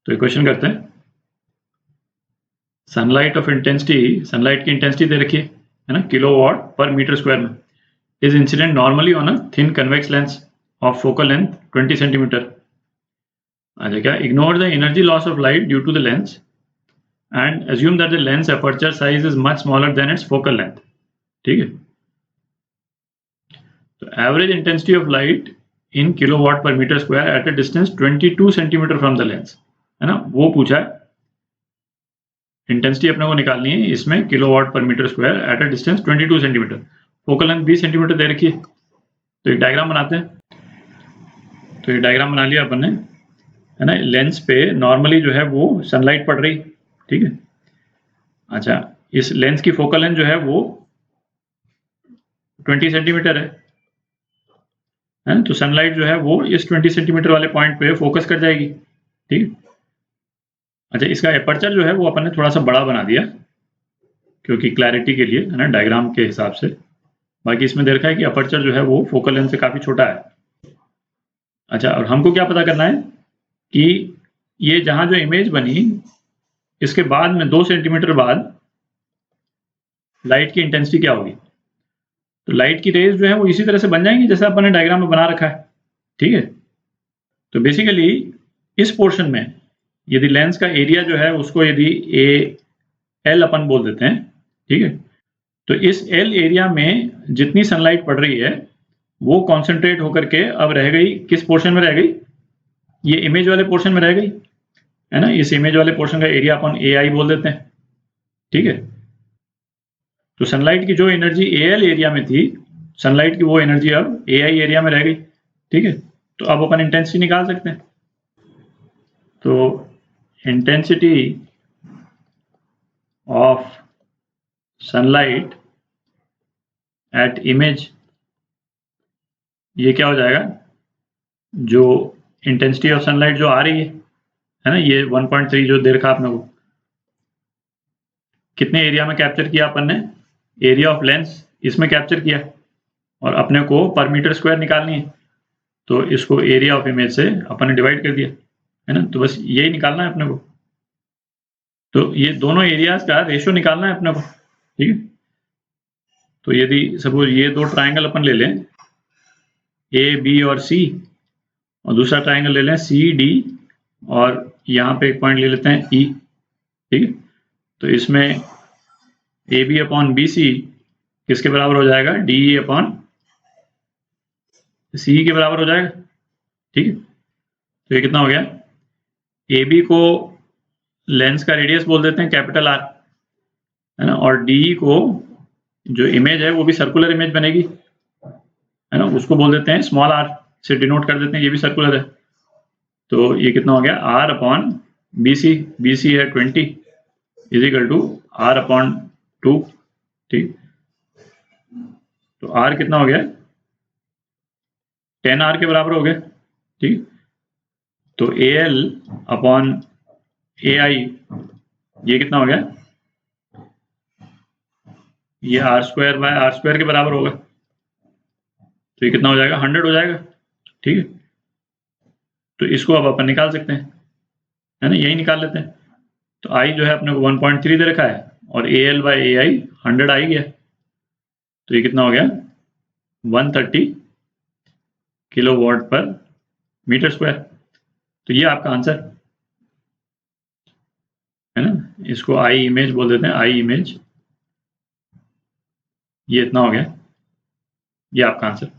तो ये क्वेश्चन करते हैं, सनलाइट ऑफ इंटेंसिटी, सनलाइट की इंटेंसिटी दे रखी है ना, किलोवाट पर मीटर स्क्वायर में, is incident normally on a thin convex lens of focal length 20 centimetre. अच्छा, क्या ignore the energy loss of light due to the lens and assume that the lens aperture size is much smaller than its focal length। ठीक है, तो average intensity of light in kilowatt पर metre square at a distance 22 centimetre from the lens, है ना, वो पूछा है। Intensity अपने को निकालनी है इसमें किलोवाट पर metre square at a distance 22 centimetre, focal length 20 centimetre दे रखी है। तो एक डायग्राम बनाते हैं। तो ये डायग्राम बना लिया अपन ने, है ना। लेंस पे नॉर्मली जो है वो सनलाइट पड़ रही, ठीक है। अच्छा, इस लेंस की फोकल लेंथ जो है वो 20 सेंटीमीटर है ना। तो सनलाइट जो है वो इस 20 सेंटीमीटर वाले पॉइंट पे फोकस कर जाएगी, ठीक है। अच्छा, इसका एपर्चर जो है वो अपन ने थोड़ा सा बड़ा बना दिया क्योंकि क्लैरिटी के लिए, है ना, डायग्राम के हिसाब से। बाकी इसमें दे रखा है कि अपर्चर जो है वो फोकल लेंथ से काफी छोटा है। अच्छा, और हमको क्या पता करना है कि ये जहां जो इमेज बनी इसके बाद में 2 सेंटीमीटर बाद लाइट की इंटेंसिटी क्या होगी। तो लाइट की रेज जो है वो इसी तरह से बन जाएंगी जैसा अपन ने डायग्राम में बना रखा है, ठीक है। तो बेसिकली इस पोर्शन में यदि लेंस का एरिया जो है उसको यदि ए एल अपन बोल देते हैं, ठीक है। तो इस एल एरिया में जितनी सनलाइट पड़ रही है वो कॉन्सेंट्रेट होकर के अब रह गई किस पोर्शन में रह गई, ये इमेज वाले पोर्शन में रह गई, है ना। इस इमेज वाले पोर्शन का एरिया अपन ए आई बोल देते हैं, ठीक है। तो सनलाइट की जो एनर्जी ए एल एरिया में थी, सनलाइट की वो एनर्जी अब ए आई एरिया में रह गई, ठीक है। तो अब अपन इंटेंसिटी निकाल सकते हैं। तो intensity of sunlight at image, ये क्या हो जाएगा, जो इंटेंसिटी ऑफ सनलाइट जो आ रही है ना, ये 1.3 जो दे रखा आपने को, कितने एरिया में कैप्चर किया अपन ने, एरिया ऑफ लेंस इसमें कैप्चर किया, और अपने को पर मीटर स्क्वायर निकालनी है। तो इसको एरिया ऑफ इमेज से अपन ने डिवाइड कर दिया, है ना। तो बस यही निकालना है अपने को। तो ये दोनों एरियाज का रेशियो निकालना है अपने को, ठीक है। तो यदि सपोज ये दो ट्राइंगल अपन ले लें, ए बी और सी, और दूसरा ट्राइंगल ले लें सी डी, और यहाँ पे एक पॉइंट ले लेते हैं ई, ठीक है। तो इसमें A B upon B C किसके बराबर हो जाएगा, डी ई अपॉन सी के बराबर हो जाएगा, ठीक है। तो ये कितना हो गया, ए बी को लेंस का रेडियस बोल देते हैं कैपिटल आर, है ना, और डी को जो इमेज है वो भी सर्कुलर इमेज बनेगी, है ना, उसको बोल देते हैं स्मॉल आर से डिनोट कर देते हैं, ये भी सर्कुलर है। तो ये कितना हो गया, आर अपॉन बी सी है 20 is equal to R upon 2, ठीक। तो आर कितना हो गया, 10 आर के बराबर हो गया, ठीक। तो ए एल अपॉन ए आई ये कितना हो गया, ये R square by R square के बराबर होगा। तो ये कितना हो जाएगा, 100 हो जाएगा, ठीक है। तो इसको अब अपन निकाल सकते हैं, है ना, यही निकाल लेते हैं। तो आई जो है अपने को 1.3 दे रखा है, और ए एल बाई ए आई 100 आ ही गया। तो ये कितना हो गया, 130 किलोवाट पर मीटर स्क्वायर। तो ये आपका आंसर है ना। इसको आई इमेज बोल देते हैं, आई इमेज, ये इतना हो गया, ये आपका आंसर।